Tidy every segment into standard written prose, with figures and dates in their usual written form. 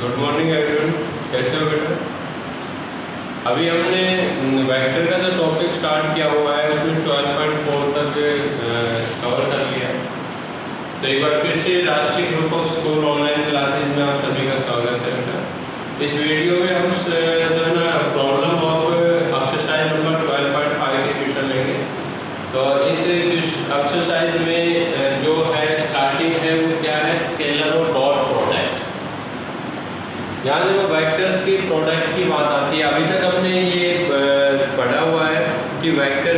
Good morning everyone, कैसे हो बेटा? अभी हमने वेक्टर का जो टॉपिक स्टार्ट किया हुआ है उसमें 12.4 तक कवर कर लिया। तो एक बार फिर से राष्ट्रीय group of school online classes में आप सभी का स्वागत है बेटा। इस वीडियो में हम जो है ना प्रॉब्लम ऑफ एक्सरसाइज नंबर 12.5 के क्वेश्चन लेंगे। तो इस एक्सरसाइज में जो है स्टार्टिंग है वो क्या है, स्केलर और डॉट प्रोडक्ट। यहाँ देखो वेक्टर्स की प्रोडक्ट की बात आती है। अभी तक हमने ये पढ़ा हुआ है कि वेक्टर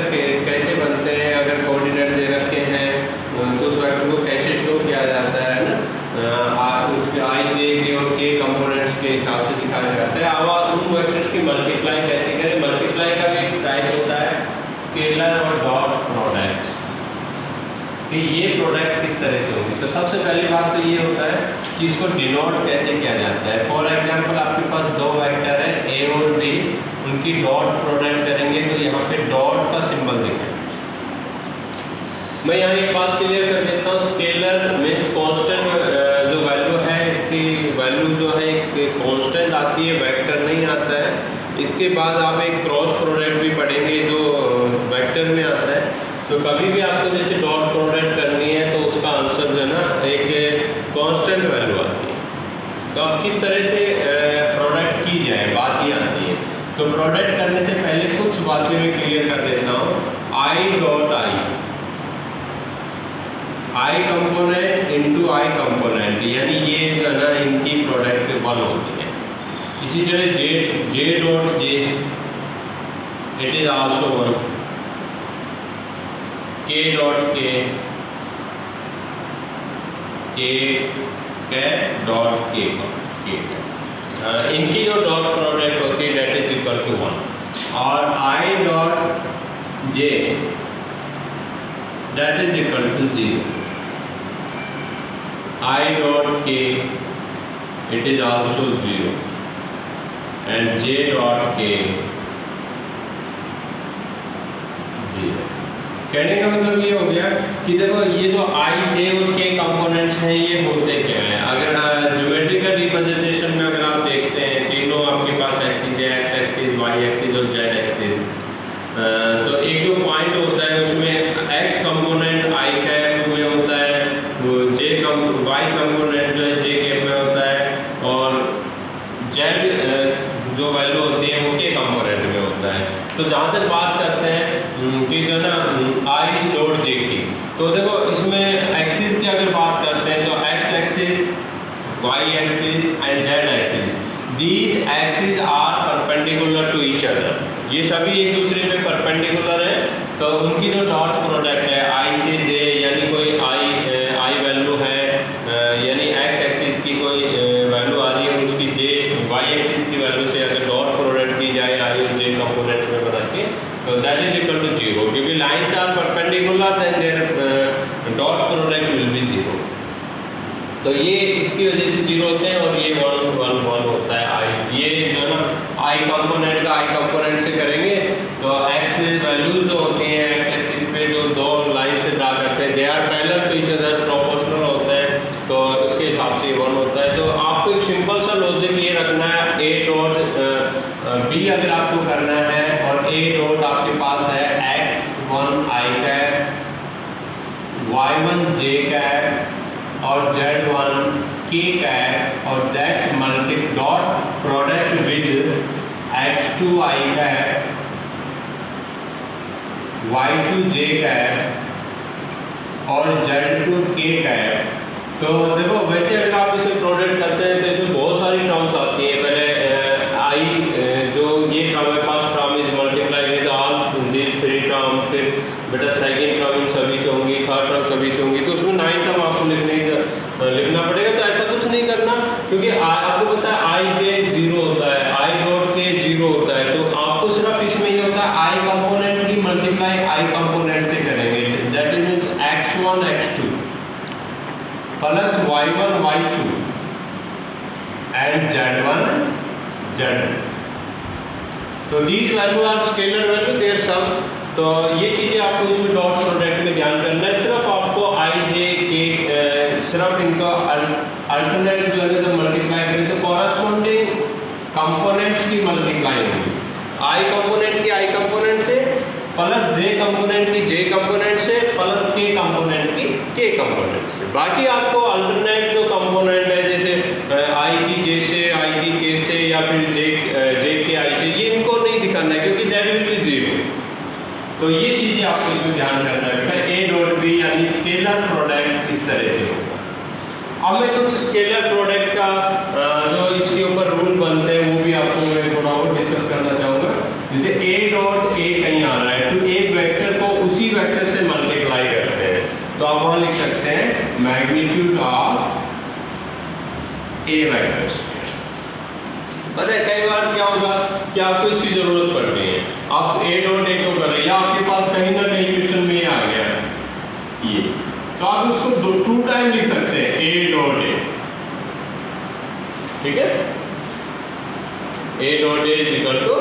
कैसे बनते हैं, अगर कोऑर्डिनेट दे रखे हैं तो उस वेक्टर को कैसे शो किया जाता है ना, उसके आई जे के और के कंपोनेंट्स के हिसाब से दिखाया जाता है। अब उन वेक्टर्स की मल्टीप्लाई कैसे करें। मल्टीप्लाई का भी एक टाइप होता है स्केलर और डॉट प्रोडक्ट, कि ये प्रोडक्ट किस तरह से होगी। तो सबसे पहली बात तो ये होता है कि इसको डिनोट कैसे किया जाता है। फॉर एग्जांपल आपके पास दो वेक्टर है ए और बी, उनकी डॉट प्रोडक्ट करेंगे तो यहाँ पे डॉट का सिंबल दिखेगा। मैं यहाँ एक बात क्लियर कर देता हूँ, स्केलर मीन्स कांस्टेंट जो वैल्यू है, इसकी वैल्यू जो है एक कांस्टेंट आती है, वेक्टर नहीं आता है। इसके बाद आप एक क्रॉस प्रोडक्ट भी पढ़ेंगे जो वेक्टर में आता है। तो कभी भी आपको जैसे डॉट प्रोडक्ट करनी है तो उसका आंसर जो है ना एक कांस्टेंट वैल्यू आती है। तो अब किस तरह से प्रोडक्ट की जाए, बात ये आती है। तो प्रोडक्ट करने से पहले कुछ बातें मैं क्लियर कर देता हूँ। आई डॉट आई कंपोनेंट इंटू आई कंपोनेंट, यानी ये जो है ना इनकी प्रोडक्ट 1 होती है। इसी तरह J dot J it is also 1, के डॉट के कैट डॉट के इनकी जो डॉट प्रोडक्ट होती है दैट इज इक्वल टू 1, और I dot J that is equal to 0, I dot K it is also 0 and J dot K 0। कहने का मतलब ये हो गया कि देखो ये जो आई जे और के कंपोनेंट्स हैं ये होते क्या हैं। अगर ज्योमेट्रिकल रिप्रेजेंटेशन में अगर आप देखते हैं तीनों आपके पास एक्सिस है, एक्स एक्सिस, वाई एक्सिस और जेड एक्सिस। तो एक जो पॉइंट होता है उसमें एक्स कंपोनेंट आई कैप में होता है, वाई कंपोनेंट जो है जे कैप में होता है, और जेड जो वैल्यू होती है वो के कंपोनेंट में होता है। तो जहाँ तक बात करते हैं कि जो ना आई डॉट जे की, तो देखो इसमें एक्सिस की अगर बात करते हैं तो x axis, y axis and z axis, these axis are perpendicular to each other. ये सभी एक दूसरे पे परपेंडिकुलर है। तो उनकी जो डॉट प्रोडक्ट है आई से जे, यानी कोई आई वैल्यू है, यानी एक्स एक्सिस की कोई वैल्यू आ रही है, उसकी जे वाई एक्सिस की वैल्यू से अगर डॉट प्रोडक्ट की जाए आई और जे कंपोनेंट्स में बना के, तो दैट इज इक्वल टू 0, क्योंकि lines are perpendicular then their dot product will be 0। तो ये इसकी वजह से 0 होते हैं और ये 1 होता है आई। ये जो ना आई कंपोनेंट का आई कंपोनेंट से करेंगे तो एक्स वैल्यूज जो होती हैं एक्स एक्सिस पे जो दो लाइन से ड्रा करते हैं, they are parallel to each other, proportional होते हैं, तो उसके हिसाब से 1 होता है। तो आपको एक सिंपल सा लॉजिक ये रखना है, ए डॉट बी अगर आपको करना है और ए डॉट आपके पास है x1 आई कैप, y1 जे कैप और z1 के कैप, और that's multi dot product with x2 I cap, y2 J cap और z2 के कैप। तो देखो वैसे अगर आप इसे प्रोडक्ट करते हैं तो इसमें बहुत सारी टर्म्स आती है। पहले आई जो ये टर्म है, first term is multiply with all this 3 term, फिर बेटा सेकंड टर्म इन सभी से होंगी, थर्ड टर्म सभी से होंगी, तो उसमें 9 टर्म आपको लिखना पड़ेगा। तो ऐसा कुछ नहीं करना, क्योंकि आपको पता है आई जे 0 होता है, आई डॉट के 0 होता है। तो आपको सिर्फ इसमें ये होता है आई कंपोनेंट की मल्टीप्लाई आई कंपोनेंट से करेंगे, that is means x1 x2 plus y1 y2 and z1 z। तो these value are scalar value, their sum. तो ये चीज़ें आपको इसमें डॉट प्रोडक्ट में ध्यान करना है। सिर्फ आपको आई जे के सिर्फ इनका अल्टरनेट जो है जब मल्टीप्लाई करें तो कॉरस्पॉन्डिंग मल्टीप्लाई होंगी, आई कंपोनेंट की आई कंपोनेंट से प्लस जे कंपोनेंट की जे कंपोनेंट से प्लस के कंपोनेंट की के कंपोनेंट से। बाकी आपको अल्टरनेट जो कंपोनेंट है जैसे आई की जे से, आई की के से, या फिर जे के आई से, ये इनको नहीं दिखाना है क्योंकि दैट विल बी जीरो। तो ये चीजें आपको इसमें ध्यान करना है बेटा। ए डॉट बी यानी स्केलर प्रोडक्ट इस तरह से होगा। अब मैं कुछ स्केलर प्रोडक्ट का जो इसके ऊपर रूल बनते हैं वो भी आपको मैं थोड़ा और डिस्कस करना चाहूँगा। जैसे ए डॉट ए कहीं आ रहा है तो एक वेक्टर को उसी वेक्टर से मल्टीप्लाई करते हैं, तो आप वहाँ लिख सकते हैं magnitude of A vector square. पता है कई बार क्या होगा कि आपको इसकी जरूरत पड़ रही है, आप ए डॉट ए को कर रहे हैं या आपके पास कहीं ना कहीं क्वेश्चन में ये आ गया ये, तो आप इसको 2 टाइम लिख सकते हैं ए डॉट ए, ठीक है। A dot a is equal to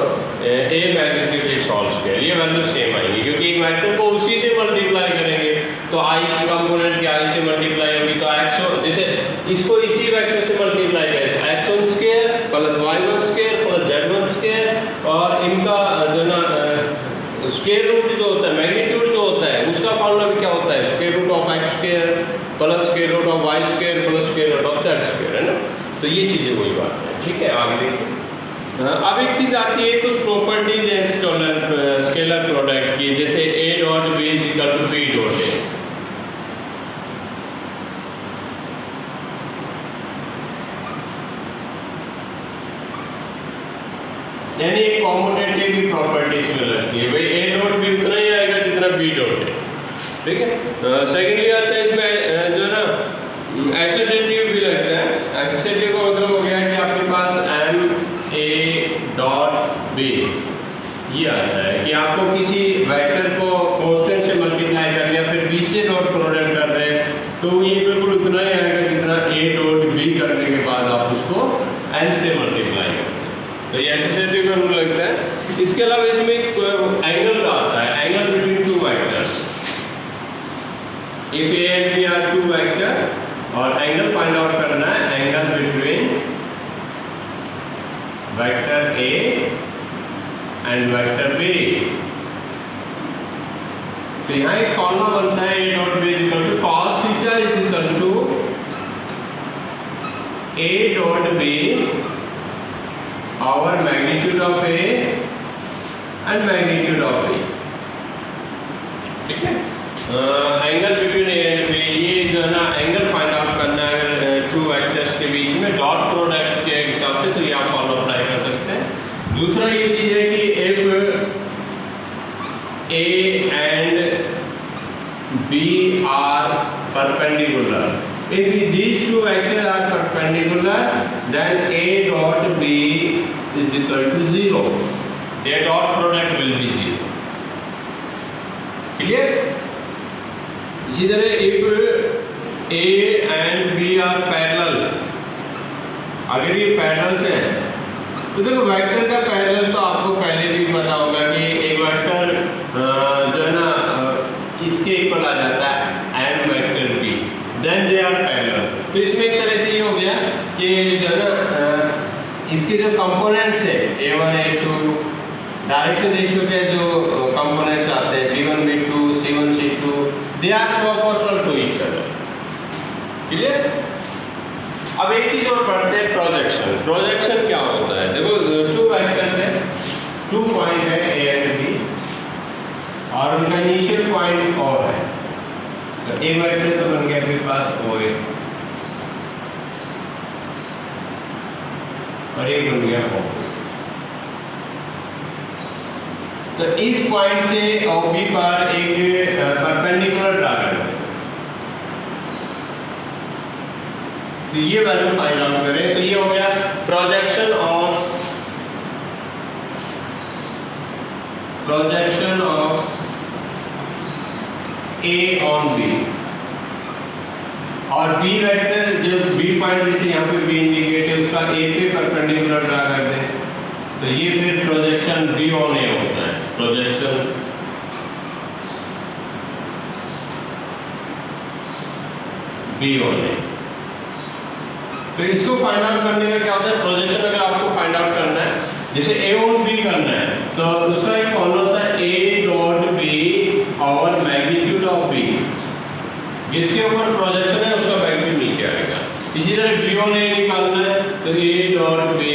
a magnitude its whole square, ये वैल्यू सेम आएगी क्योंकि एक वेक्टर को उसी से मल्टीप्लाई करेंगे तो आई की कंपोनेंट की आई से मल्टीप्लाई होगी, तो एक्स जैसे इसको इसी वेक्टर से मल्टीप्लाई करें तो x1 square plus y1 square plus z1 square, और इनका जो ना स्क्वायर रूट जो होता है मैग्नीट्यूड जो होता है उसका फॉर्मूला भी क्या होता है square root of x square plus square root of y square plus square root of z square, है ना। तो ये चीजें वही बात है, ठीक है। आगे देखिए, अब एक चीज आती है कुछ प्रॉपर्टीज है स्केलर प्रोडक्ट की, जैसे a dot b is equal to b dot a। यानी एक कॉम्यूटेटिव की प्रॉपर्टी इसमें लगती है, भाई a डॉट b उतना ही आएगा जितना b डॉट a, ठीक है। सेकेंडली आता है इसमें जो ना एसोसिएटिव भी लगता है। एसोसिएटिव का मतलब हो गया कि आपके पास m a डॉट b ये आता है कि आपको किसी वेक्टर को कांस्टेंट से मल्टीप्लाई कर लिया फिर b से डॉट प्रोडक्ट कर रहे हैं तो ये बिल्कुल उतना ही आएगा जितना a डॉट b करने के बाद आप उसको n से मल्टीप्लाई करते हैं, तो ये एसोसिएटिव का रूल लगता है। इसके अलावा इसमें एक एंगल का आता है, angle between two vectors. If a and b are two vector और एंगल फाइंड आउट करना है, angle between vector a and vector b। तो यहाँ एक फॉर्मूला बनता है a dot b equal to cos theta is equal to a dot b और magnitude of a and magnitude of b, ठीक है। Angle between a and b, ये जो है ना एंगल फाइंड आउट करना है अगर टू वेक्टर्स के बीच में डॉट प्रोडक्ट के हिसाब से, तो ये आप फॉर्मूला अप्लाई कर सकते हैं। दूसरा ये चीज है कि if a and b are perpendicular, if these two vectors are perpendicular then a dot b is equal to 0, their dot product will be 0, clear। इसी तरह if a and b are parallel, अगर ये parallel से है तो देखो vector का parallel तो आपको पहले भी पता होगा कि एक वेक्टर जो है ना इसके इक्वल आ जाता है m vector b, then they are parallel. तो इसमें एक तरह से ये हो गया कि जो है ना इसके जो कंपोनेंट्स है a1 a2 डायरेक्शन रेशियो के जो कंपोनेंट्स आते हैं b1 b2 c1 c2 they are proportional to each other, clear. अब एक चीज और पढ़ते हैं प्रोजेक्शन। प्रोजेक्शन क्या होता है, देखो टू वेक्टर्स है, 2 पॉइंट है a एंड b और उनका इनिशियल पॉइंट o है, तो a वेक्टर तो बन गया मेरे पास OA और एक बन गया O। तो इस पॉइंट से OB पर एक परपेंडिकुलर ड्रा करें, तो ये वैल्यू फाइंड आउट करें। तो ये हो गया projection of A on B, और B वेक्टर जो B पॉइंट जैसे यहाँ पे B इंडिकेट है उसका A पे परपेंडिकुलर ड्रा कर दें, तो ये फिर प्रोजेक्शन B ऑन A होता है, प्रोजेक्शन B ऑन A। तो इसको फाइंड आउट करने का क्या होता है, प्रोजेक्शन अगर आपको फाइंड आउट करना है, जैसे A ऑन तो उसका एक फॉर्मूला होता है ए डॉट बी और मैग्नीट्यूड ऑफ बी, जिसके ऊपर प्रोजेक्शन है उसका मैग्नीट्यूड नीचे आएगा। इसी तरह बीओ ने निकालना है तो ए डॉट बी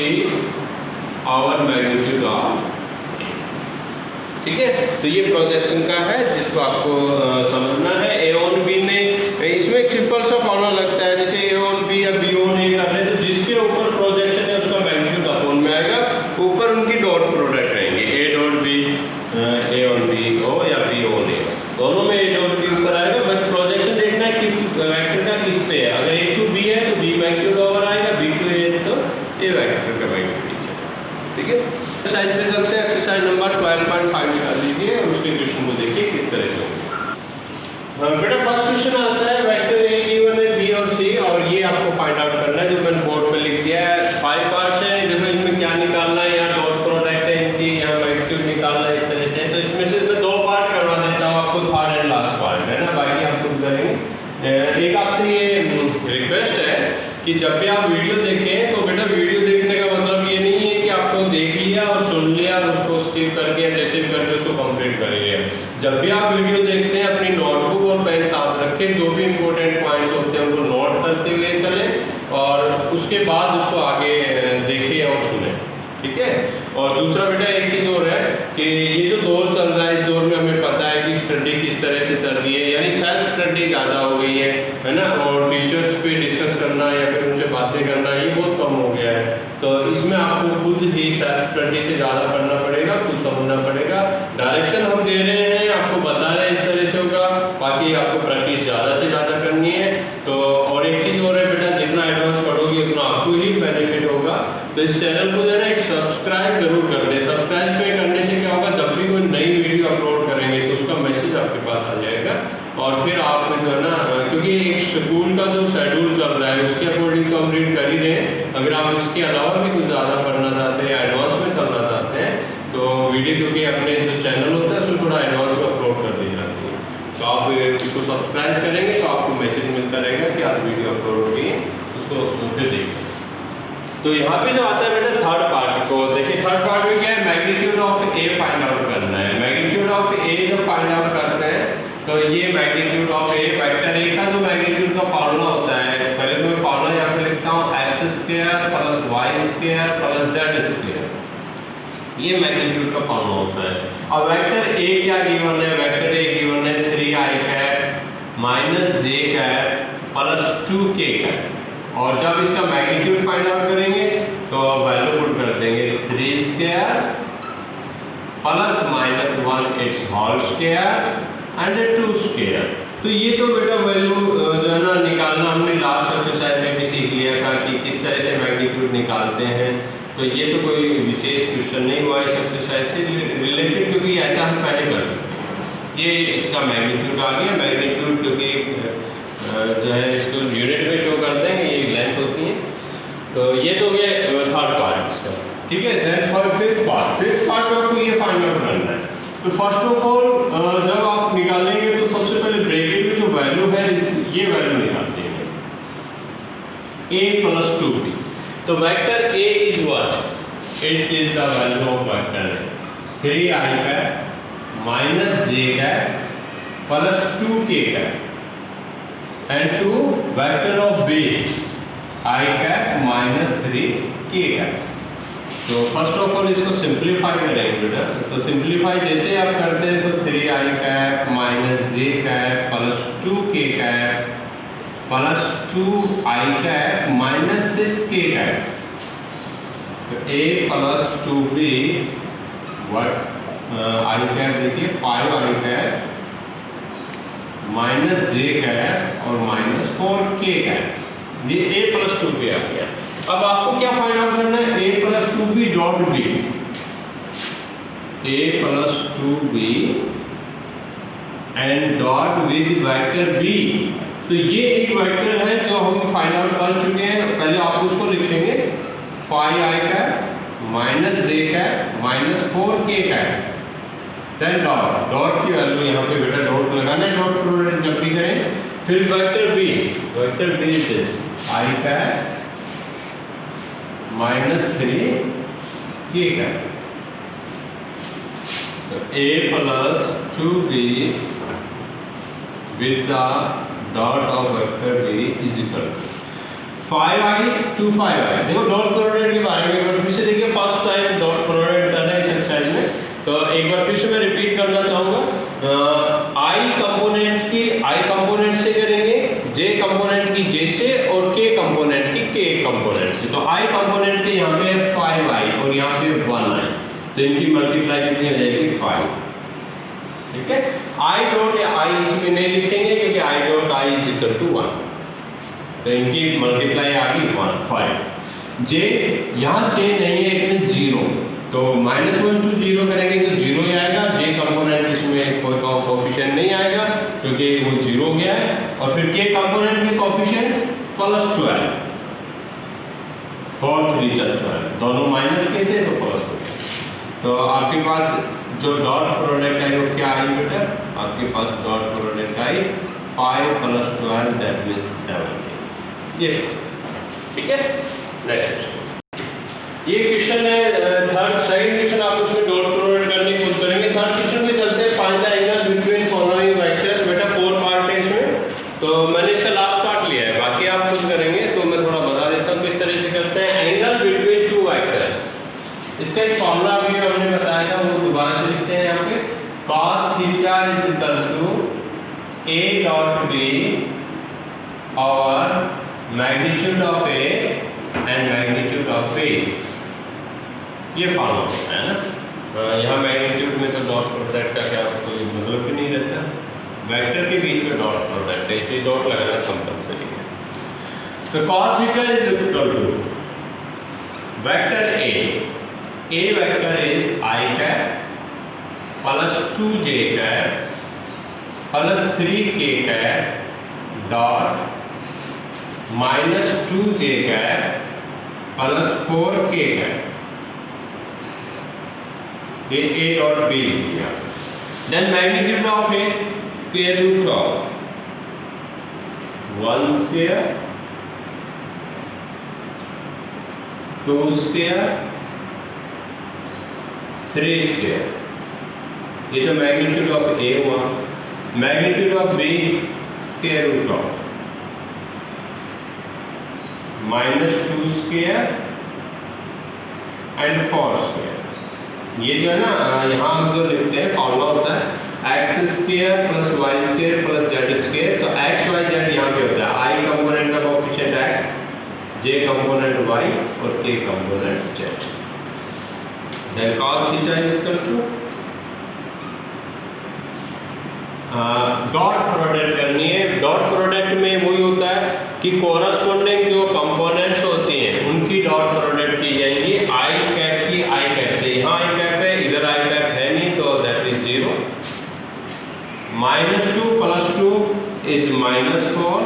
और मैग्नीट्यूड ऑफ, ठीक है। तो ये प्रोजेक्शन का है जिसको आपको समझना है। ए ऑन बी में इसमें एक सिंपल सा फॉर्मूला लगता है, जैसे ए ऑन बी या बी ऑन ए कर रहे हैं तो जिसके ऊपर प्रोजेक्शन है उसका मैग्नीट्यूड अपॉन में आएगा, ऊपर उनकी डॉट प्रोडक्ट रहेंगे, a dot b a on b ओ या बी ऑन ए, दोनों में ए डॉट बी ऊपर आएगा। बस प्रोजेक्शन देखना है किस वेक्टर का किस पे है। अगर ए टू बी है तो बी मैग्नीट्यूड ओवर आएगा, बी टू ए है तो ए वेक्टर का मैग्नीट्यूड नीचे, ठीक है। एक्सरसाइज पे चलते हैं। एक्सरसाइज नंबर 12.5 निकाल लीजिए और उसके क्वेश्चन को देखिए किस तरह से होगा। बेटा फर्स्ट क्वेश्चन आता है वेक्टर ए गिवन है बी और सी, और ये आपको फाइंड आउट करना है, जो मैंने बोर्ड पे लिख दिया है। 5 पार्ट्स है, देखो इसमें क्या निकालना है, यहाँ डॉट प्रोडक्ट है इनकी, यहाँ मैग्नीट्यूड निकालना है इस तरह से। तो इसमें से मैं 2 पार्ट करवा देता हूँ आपको, थर्ड एंड लास्ट पार्ट है ना, बाकी आप खुद करेंगे। एक आपसे ये रिक्वेस्ट है कि जब भी आप वीडियो देखें तो बेटा वीडियो देखने का मतलब ये नहीं है कि आपको देख लिया और सुन लिया और उसको स्किप करके या जैसे भी करके उसको कंप्लीट कर लिया। जब भी आप वीडियो देखते हैं अपनी नोटबुक और पेन साथ रखें, जो भी इंपॉर्टेंट पॉइंट्स होते हैं उनको नोट करते हुए चलें और उसके बाद उसको आगे देखें और सुने, ठीक है। और दूसरा बेटा एक चीज़ और है कि ये जो दौर चल रहा है, इस दौर में हमें पता है कि स्टडी किस तरह से चल रही है, यानी सेल्फ स्टडी ज़्यादा हो गई है ना, और टीचर्स पे डिस्कस करना या फिर उनसे बातें करना ये बहुत कम हो गया है। तो इसमें आपको खुद ही सेल्फ स्टडी से ज़्यादा पढ़ना पड़ेगा, खुद समझना पड़ेगा। डायरेक्शन हम दे रहे हैं, आपको बता रहे हैं इस तरह से होगा, बाकी आपको प्रैक्टिस ज़्यादा से ज़्यादा करनी है। तो और एक चीज़ और है बेटा, जितना एडवांस पढ़ोगे उतना आपको ही बेनिफिट होगा। तो इस चैनल को जो है ना एक सब्सक्राइब जरूर कर दें। सब्सक्राइब पे करने से क्या होगा, जब भी कोई नई वीडियो अपलोड करेंगे तो उसका मैसेज आपके पास आ जाएगा, और फिर आप जो है ना, क्योंकि एक स्कूल का जो शेड्यूल चल रहा है उसके अकॉर्डिंग तो हम रीड कर ही रहे हैं। अगर आप इसके अलावा भी कुछ ज़्यादा पढ़ना चाहते हैं या एडवांस में चलना चाहते हैं तो वीडियो, क्योंकि अपने जो चैनल होता है उसमें थोड़ा एडवांस में अपलोड कर दी जाती है, तो आप उसको सब्सक्राइब करेंगे तो आपको मैसेज मिलता रहेगा कि आप वीडियो अपलोड किए, उसको फिर देखिए। तो यहाँ पे जो आता है बेटा थर्ड पार्ट को देखिए। थर्ड पार्ट में क्या है, magnitude of A find out करना है। मैग्नीट्यूड ऑफ ए जब फाइंड आउट करते हैं तो ये magnitude of A, vector A का जो मैग्नीट्यूड का फार्मूला होता है, पहले तो मैं फार्मूला यहाँ पे लिखता हूँ x square plus y square plus z square, ये मैग्नीट्यूड का फार्मूला होता है। अब वेक्टर ए क्या गिवन है, वेक्टर ए गिवन है 3i cap minus J cap plus 2k cap, और जब इसका मैग्नीट्यूड फाइंड आउट करेंगे तो वैल्यू पुट कर देंगे 3 square plus minus 1 its whole square and 2 square. तो ये तो बेटा वैल्यू जो है ना निकालना हमने लास्ट एक्सरसाइज में भी सीख लिया था कि किस तरह से मैग्नीट्यूड निकालते हैं। तो ये तो कोई विशेष क्वेश्चन नहीं हुआ इस एक्सरसाइज से रिलेटेड, क्योंकि ऐसा हम पहले कर चुके हैं। ये इसका मैग्नीट्यूड आ गया, मैग्नीट्यूड क्योंकि जो है इसको यूनिट में शो करते हैं, ये लेंथ होती है। तो ये तो ये थर्ड पार्ट इसका, ठीक है। देन फिफ्थ पार्ट में आपको ये फाइंड आउट करना है। तो फर्स्ट ऑफ ऑल जब आप निकालेंगे तो सबसे पहले ब्रैकेट में जो वैल्यू है ये वैल्यू निकाल देंगे a प्लस 2b। तो vector a is what, it is the value of vector 3i cap minus j cap plus 2k cap and to vector of b i cap minus 3k cap। तो first of all इसको simplify करेंगे बेटा। तो simplify जैसे आप करते हैं तो 3i cap minus j cap plus 2k cap plus 2i cap minus 6k cap, तो a plus 2b i cap देखिए 5i cap minus J cap और माइनस 4k कैप, ये a प्लस 2b आ गया। अब आपको क्या फाइंड आउट करना है, a plus 2b dot b, a plus 2b and dot with vector b। तो ये एक वेक्टर है जो हम फाइंड आउट कर चुके हैं, पहले आप उसको लिखेंगे 5i cap minus J cap minus 4k cap, then dot की वैल्यू यहाँ पे बेटा डॉट लगाना है, डॉट प्रोडक्ट जब भी करें। फिर vector b is i cap minus 3k cap, तो a plus 2b with the dot of vector b is equal to 5i to 5i। देखो डॉट प्रोडक्ट के बारे में एक बार फिर से देखिए, फर्स्ट टाइम डॉट प्रोडक्ट कर रहे हैं इस एक्सरसाइज में। तो एक बार फिर से मैं रिपीट करना चाहूँगा, आई कंपोनेंट्स की आई कंपोनेंट से करेंगे, जे कंपोनेंट की जे से, और के कंपोनेंट की के कंपोनेंट से। तो आई कंपोनेंट के यहाँ पे 5i और यहाँ पे 1i, तो इनकी मल्टीप्लाई कितनी हो जाएगी 5। ठीक है, आई डॉट या आई इसमें नहीं लिखेंगे क्योंकि i dot i is equal to 1, तो इनकी मल्टीप्लाई आ गई 1 5। जे यहाँ जे नहीं है, इट मीन 0, तो -1 to 0 करेंगे तो 0 ही आएगा। जे कंपोनेंट इसमें कोई कोएफिशिएंट नहीं आएगा क्योंकि वो 0 गया है। और फिर के कंपोनेंट में कोएफिशिएंट +12, 4 3 12, दोनों माइनस के थे तो प्लस हो गया। तो आपके पास जो डॉट प्रोडक्ट है वो क्या आई बेटा, आपके पास dot product I 5 + 12 that means 17। ये ठीक है। नेक्स्ट ये क्वेश्चन है थर्ड, सेकंड क्वेश्चन आप उसमें डॉट प्रोडक्ट करने की कोशिश करेंगे। थर्ड क्वेश्चन पे चलते हैं, find the angle between following vectors. बेटा 4 पार्ट है इसमें, तो मैंने इसका लास्ट पार्ट लिया है, बाकी आप खुद करेंगे। तो मैं थोड़ा बता देता हूँ किस तरह से करते हैं। एंगल बिटवीन टू वेक्टर्स, इसका एक फॉर्मूला भी हमने बताया था, वो दोबारा से लिखते हैं यहाँ पे। cos theta is equal to a dot b और magnitude of a and magnitude of b, ये फॉर्मूला है ना। यहाँ मैग्नीट्यूड में तो डॉट प्रोडक्ट का क्या कोई मतलब भी नहीं रहता, वेक्टर के बीच में डॉट प्रोडक्ट है, इसलिए डॉट लगाना कंपल्सरी है। तो cos theta is equal to vector a vector is i cap plus 2j cap plus 3k cap dot -2j cap plus 4k cap, ये a डॉट b लिख दिया। Then magnitude of a square root of 1 square 2 square 3 square, ये तो magnitude of a हुआ। Magnitude of b square root of -2 square and 4 square. ये जो है ना, यहाँ हम जो लिखते हैं फॉर्मूला होता है x square plus y square plus z square. तो x y z यहाँ पे होता है, i कंपोनेंट का coefficient x, j component y और k component z। Then cos theta is equal to dot product करनी है। डॉट प्रोडक्ट में वही होता है कि कोरस्पोंडिंग जो कंपोनेंट्स होती हैं उनकी डॉट प्रोडक्ट की जाएंगी आई कैप की आई कैप से। यहाँ आई कैप है, इधर आई कैप है नहीं, तो that is 0। -2 + 2 is -4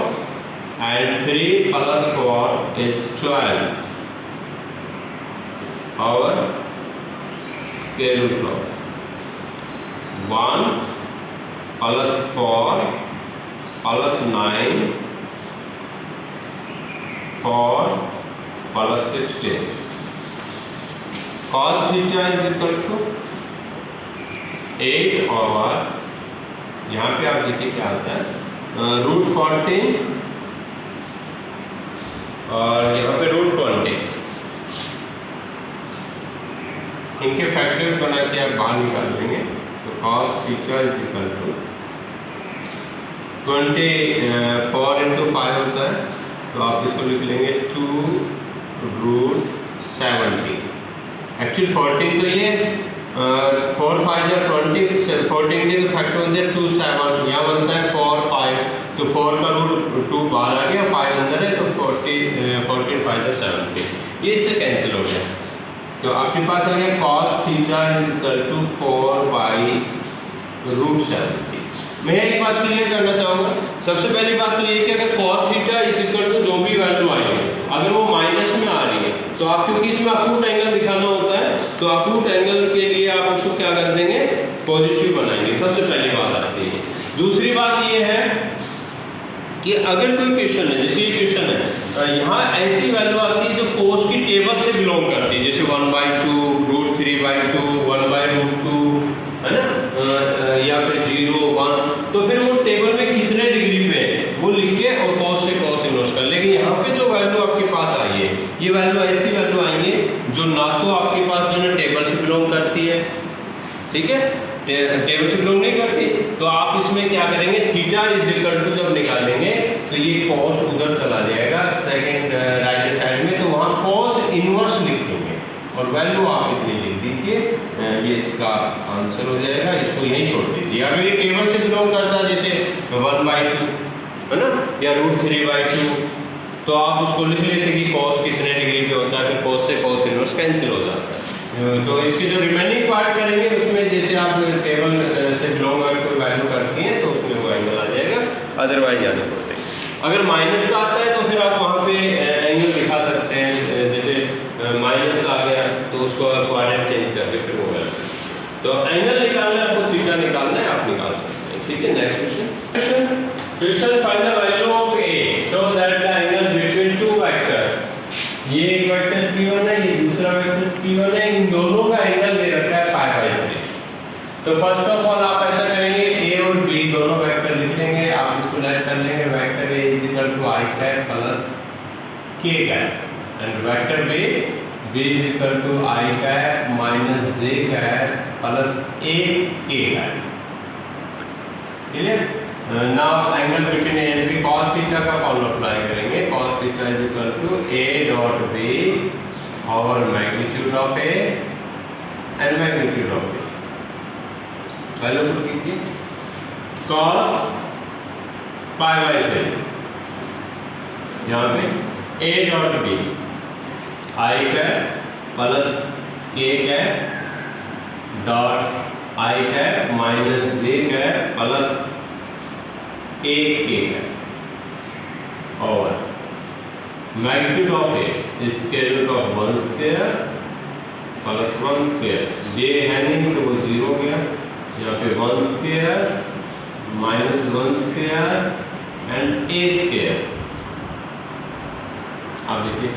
and 3 + 4 is 12 और square root of 1 + 4 + 9 4 + 16। cos theta is equal to 8 और यहाँ पे आप देखिए क्या आता है √14 और यहाँ पे √20, इनके फैक्टर बना के आप बाहर निकाल लेंगे। तो cos theta is equal to 24 × 5 होता है, तो आप इसको लिख लेंगे 2√70। एक्चुअली 14 तो ये 4 5 या 20, 14 के तो फैक्टर होते हैं 2 7, यहाँ बनता है 4 5, तो 4 का √2 बाहर आ गया, 5 अंदर है, तो 14 5 या 70, ये इससे कैंसिल हो गया। तो आपके पास आ गया cos theta is equal to 4/√70। मैं एक बात क्लियर करना चाहूँगा, सबसे पहली बात तो ये कि अगर cos theta is equal to जो भी वैल्यू आई है, अगर वो माइनस में आ रही है तो आप, क्योंकि इसमें अकूट एंगल दिखाना होता है, तो अकूट एंगल के लिए आप उसको क्या कर देंगे, पॉजिटिव बनाएंगे। सबसे पहली बात आती है। दूसरी बात ये है कि अगर कोई क्वेश्चन है, जैसे ये क्वेश्चन है, यहाँ ऐसी वैल्यू आती है जो कोस की टेबल से बिलोंग करती है, जैसे 1/2 √3/2 1/√2, है ना, ऐसी वैल्यू आएंगे जो ना तो आपके पास जो है टेबल से बिलोंग करती है, ठीक है, टेबल से बिलोंग नहीं करती, तो आप इसमें क्या करेंगे, थीटा इज इक्वल टू जब निकालेंगे तो ये कॉस उधर चला जाएगा सेकंड राइट साइड में, तो वहाँ कॉस इनवर्स लिखेंगे और वैल्यू आप इतनी लिख दीजिए, ये इसका आंसर हो जाएगा, इसको यहीं छोड़ दीजिए। अगर ये टेबल से बिलोंग करता है जैसे 1/2 है ना, या √3/2, तो आप उसको लिख लेते कि कॉस कितने डिग्री पे होता है, फिर कॉस से कॉस इनवर्स कैंसिल हो जाता है। तो इसकी जो रिमेनिंग पार्ट करेंगे उसमें जैसे आप टेबल से बिलोंग अगर कोई वैल्यू करती हैं तो उसमें वो एंगल आ जाएगा, अदरवाइज यहाँ छोड़ देंगे। अगर माइनस का आता है तो फिर आप वहाँ पे एंगल दिखा सकते हैं, जैसे माइनस आ गया तो उसको क्वाड्रेंट चेंज करके फिर वो वैल्यू, तो एंगल निकालना है आपको, थीटा निकालना है, आप निकाल सकते हैं, ठीक है। Next question find the value of A so that the angle between two vectors, ये एक वेक्टर P1 है, ये दूसरा वेक्टर P1 है, इन दोनों का एंगल दे रखा है π/3। तो फर्स्ट ऑफ ऑल आप ऐसा करेंगे, ए और बी दोनों वेक्टर लिख लेंगे, आप इसको लेट कर लेंगे, vector a is equal to i cap plus k cap and vector b is equal to i cap minus j cap plus a k cap, clear. Now angle between a and b, cos theta का formula apply करेंगे, cos theta is equal to a dot b और magnitude of a and magnitude of b, value put कीजिए, cos π/3 यहाँ पे a dot b i cap plus k cap dot i cap minus j cap plus a k cap और magnitude of a square root of 1 square plus 1 square, j है नहीं तो वो 0 हो गया, यहाँ पे 1 square minus 1 square and a square, आप देखिए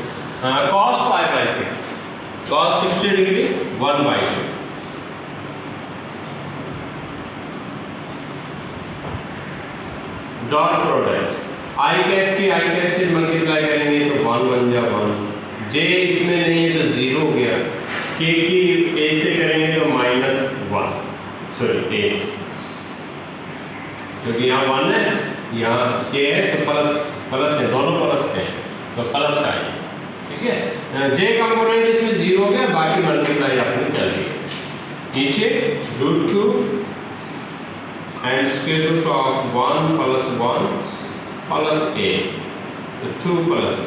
cos π/6, cos 60 degree 1/2, dot product आई कैप की आई कैप से मल्टीप्लाई करेंगे तो 1 बन जा 1, जे इसमें नहीं है तो 0 हो गया, के की ए से करेंगे तो -1 सॉरी ए, क्योंकि यहाँ 1 है यहाँ के है तो प्लस है, दोनों प्लस है तो प्लस का है, ठीक है। जे कंपोनेंट इसमें 0 हो गया, बाकी मल्टीप्लाई आपने कर लिया, नीचे √2 and square root of 1 plus 1 plus a, तो 2 plus a,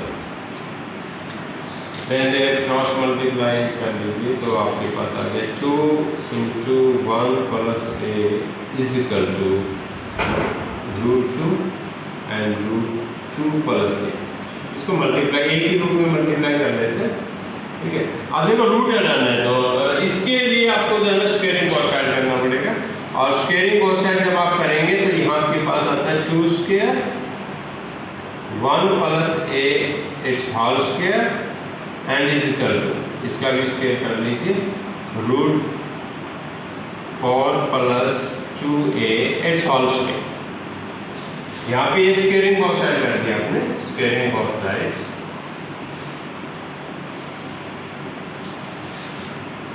then they cross multiply कर लीजिए तो आपके पास आ गया 2 into 1 plus a is equal to √2 and √2 plus a, इसको मल्टीप्लाई एक ही रूप में मल्टीप्लाई कर लेते हैं, ठीक है। अब देखो रूट हटाना है तो इसके लिए आपको जो है ना स्क्वायरिंग कोएफिशिएंट करना पड़ेगा, और स्क्वायरिंग कोएफिशिएंट जब आप करेंगे तो यहाँ आपके पास आता है 2 square 1 plus a its whole square and is equal to, इसका भी स्क्वायर कर लीजिए, √4 plus 2a it's whole square, यहाँ पे स्क्वायरिंग कोएफिशिएंट कर दिया आपने, स्क्वायरिंग बोथ साइड्स।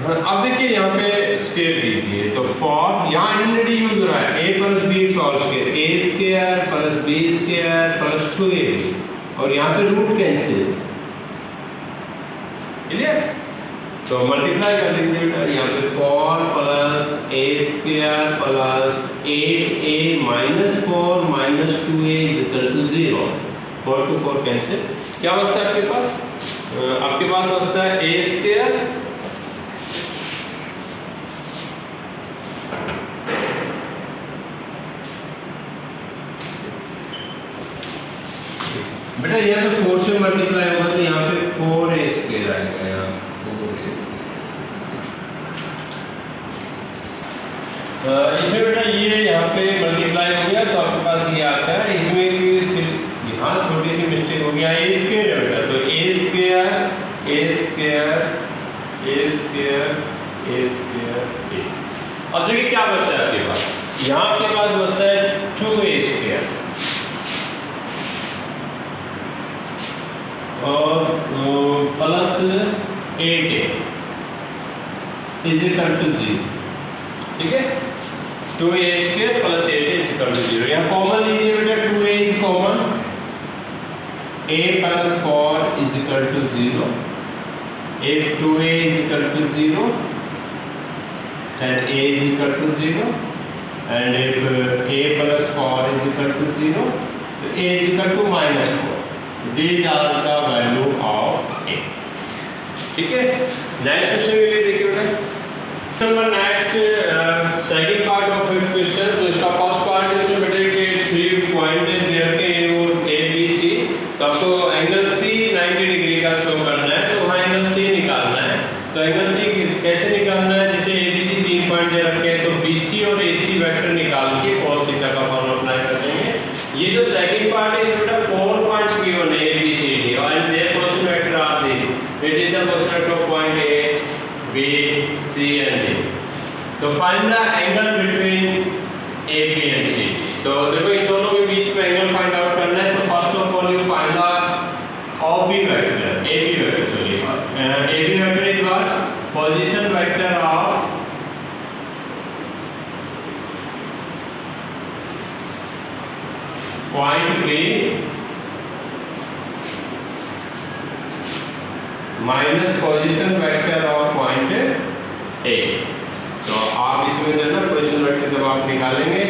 अब देखिए यहाँ पे स्क्वायर कीजिए तो फॉर यहाँ आइडेंटिटी यूज हो रहा है, a plus b its whole square, a square plus b square plus 2ab, और यहाँ पे रूट कैंसिल, क्लियर। तो मल्टीप्लाई कर लीजिए बेटा, यहाँ पे 4 plus a square plus 8a minus 4 minus 2a is equal to 0, 4 to 4 cancel, क्या बचता है आपके पास, आपके पास बचता है a स्क्वायर बेटा, यहाँ पे 4 से मल्टीप्लाई होगा तो यहाँ पे 4a स्क्वायर आएगा, यहाँ 4a, इसमें बेटा ये यहाँ पे मल्टीप्लाई हो गया तो आपके पास ये आता है, इसमें यहाँ छोटी सी मिस्टेक हो गया, a स्क्वायर है बेटा, तो a square a square a square a square a। अब देखिए क्या बचता है आपके पास, यहाँ आपके पास बचता है 2a स्क्वायर, और plus 8a is equal to 0। ठीक है, 2a² plus 8a is equal to 0। यहाँ कॉमन लीजिए बेटा, 2a is common, a plus 4 is equal to 0। if 2a is equal to 0 then a is equal to 0, and if a plus 4 is equal to 0 तो a is equal to -4। these are the value of a। ठीक है, next question के लिए देखिए बेटा, number next second part of it question. तो इसका first part है बेटा कि 3 पॉइंट दे रखे हैं और a b c, तो आपको एंगल c 90 डिग्री का शो करना है, तो वहाँ एंगल c निकालना है। तो एंगल c कैसे निकालना है, जैसे a b c 3 पॉइंट दे रखे हैं, तो bc और ac वेक्टर निकाल के cos थीटा का फॉर्मूला अप्लाई कर देंगे। ये जो सेकंड पार्ट है इसमें बेटा 4 पॉइंट्स गिवन है a b c d और their position vector are the, it is the position vector of point a b c and d। तो find the angle between a b and c। तो देखो इन दोनों के बीच में angle find out करना है। तो first of all you find the OB vector, AB vector, sorry, AB vector is what? Position vector of point B minus position vector of point A। तो आप इसमें जो है ना पोजिशन वेक्टर जब आप निकालेंगे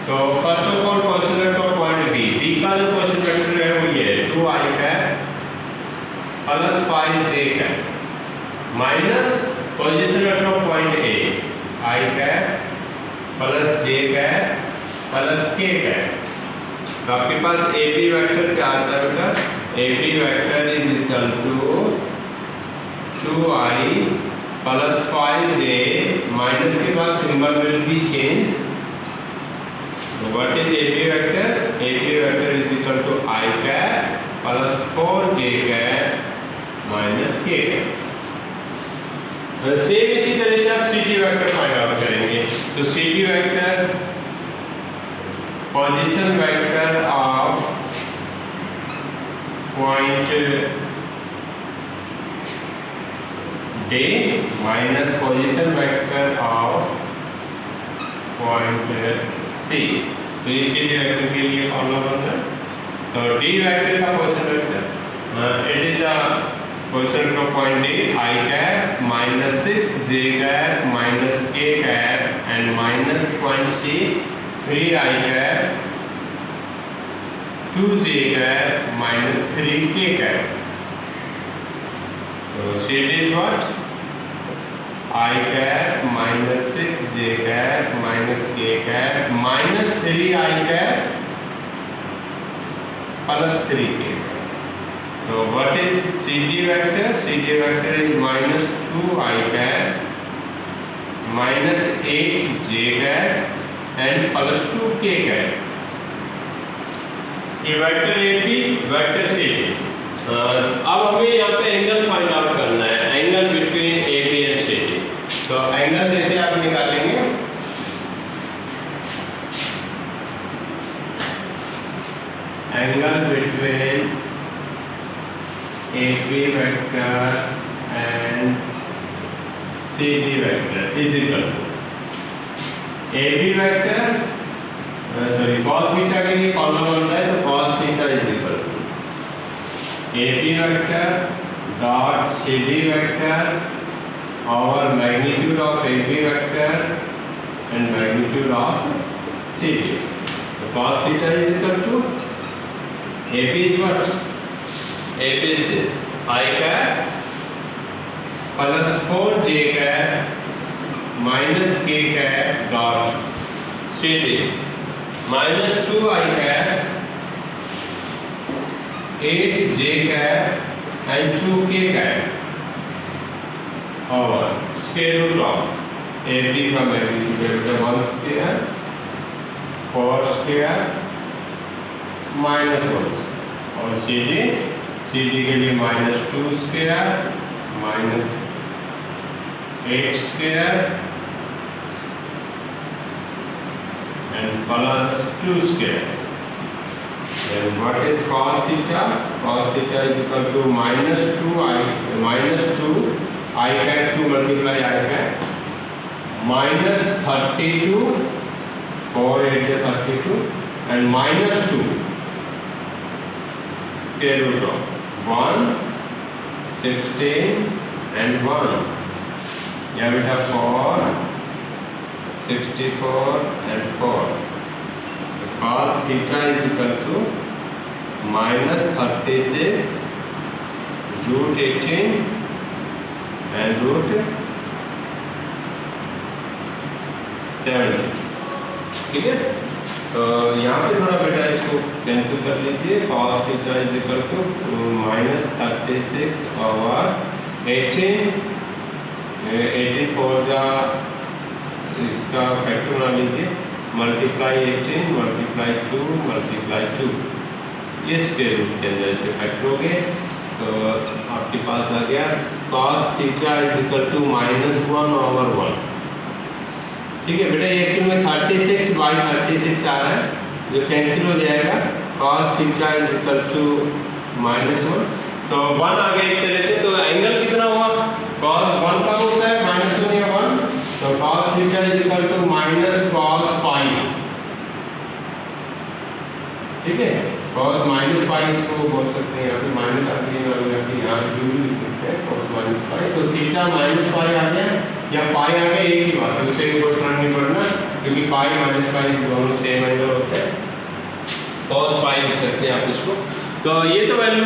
तो first of all position vector of point B, B का जो पोजिशन वेक्टर है वो ये 2i cap plus 5j cap minus position vector of point A i cap plus j cap plus k cap. तो आपके पास AB वेक्टर क्या आता है बेटा, AB vector is equal to 2i plus 5j minus के बाद symbol will be change. What is AB vector, AB vector is equal to i cap plus 4j cap minus k। Same इसी तरह से आप CT वेक्टर फाइंड आउट करेंगे। तो CT vector position vector of point D minus position vector of point C। तो ये CT vector के लिए फॉर्मूला बनता है। तो D वेक्टर का position vector it is the position of point D i cap minus 6j cap minus k cap and minus point C 3i cap 2j cap minus 3k cap. तो CT is what? I cap minus 6j cap minus k cap minus 3i cap plus 3k। तो what is CT vector? CT vector is minus 2i cap minus 8j cap and plus 2k cap. ये vector AP vector CT। अब हमें यहाँ पे angle find out करना है, angle between AB and CT। तो angle जैसे आप निकालेंगे, angle between AB vector and CD vector is equal to AB vector sorry cos theta के लिए फॉर्मूला बनता है। तो cos theta is equal to AB vector dot CD vector over magnitude of AB vector and magnitude of CD। तो cos theta is equal to AB is what? AB is this I cap plus 4j cap minus k cap dot CD minus 2i cap 8j cap and 2k cap और square root of AB का magnitude 1 square 4 square minus 1 और CD के लिए minus 2 square minus 8 square and plus 2 square. And what is cos theta? Cos theta is equal to minus 2 I cap to multiply I cap minus 32 4 8 is 32 and minus 2 square root of 1 16 and 1 yeah we have 4 64 and 4 cos theta is equal to minus 36 root 18 and root 70 ठीक है। तो यहाँ पे थोड़ा बेटा इसको cancel कर लीजिए cos theta is equal to minus 36 over 18 four जा इसका फैक्टर बना लीजिए मल्टीप्लाई 18 मल्टीप्लाई 2 मल्टीप्लाई 2 ये स्क्वायर रूट के अंदर इसके फैक्टर हो गए तो आपके पास आ गया cos theta is equal to minus 1 over 1 ठीक है बेटा ये एक्चुअल में 36 बाई 36 आ रहा है जो कैंसिल हो जाएगा cos theta is equal to minus 1 तो 1 आ गया एक तरह से तो एंगल कितना हुआ cos 1 का होता है माइनस 1 या 1 तो cos theta is equal to minus cos pi ठीक है cos माइनस पाई इसको बोल सकते हैं यहाँ पे माइनस आ गई यहाँ भी लिख सकते हैं cos माइनस पाई तो थीटा माइनस पाई आ गया या पाई आ गया एक ही बात है उसे कोई फर्क नहीं पड़ना क्योंकि पाई माइनस पाई दोनों सेम एंगल होते हैं cos पाई लिख सकते हैं आप इसको तो ये तो वैल्यू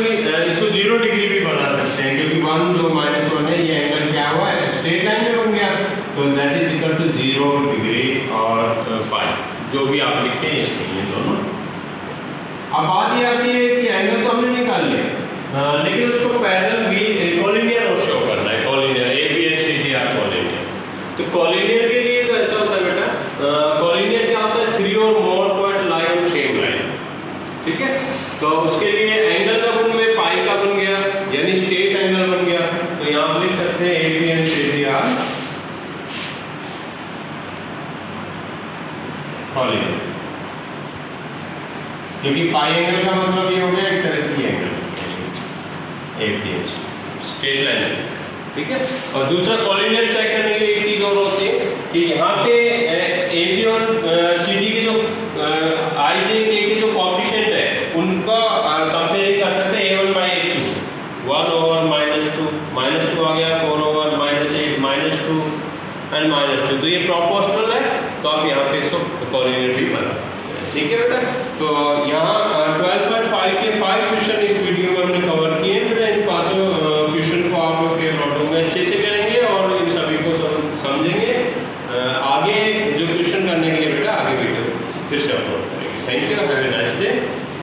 इसको 0 डिग्री भी बना सकते हैं क्योंकि 1 जो माइनस 1 है ये एंगल क्या हुआ है स्ट्रेट लाइन में बन गया तो that is equal to 0 degree और पाई जो भी आप लिखे ये दोनों अब बात ये आती है कि एंगल तो हमने निकाल लिया लेकिन उसको पैरेलल भी कोलिनियर शो करना है कोलिनियर ABCDR कोलिनियर तो कोलिनियर के लिए तो ऐसा होता है बेटा कोलिनियर क्या होता है 3 और more point lie on same line ठीक है तो उसके लिए एंगल का गुण में पाई का बन गया यानी स्ट्रेट एंगल बन गया तो यहाँ आप लिख सकते हैं ABCDR कोलिनियर क्योंकि पाई एंगल का मतलब ये हो गया एक तरह से एंगल एक स्ट्रेट लाइन ठीक है और दूसरा कोलिनियर चेक करने के लिए एक चीज और होती है कि यहाँ पे AB और CD के जो IJ के जो कोएफिशिएंट है उनका कंपेयर कर सकते हैं A1 by A2 1 ओवर -2 आ गया 4 ओवर -8 -2 एंड -2 तो ये प्रोपोर्शनल है तो आप यहाँ पे इसको कोलिनियर भी बना सकते हैं ठीक है बेटा तो यहाँ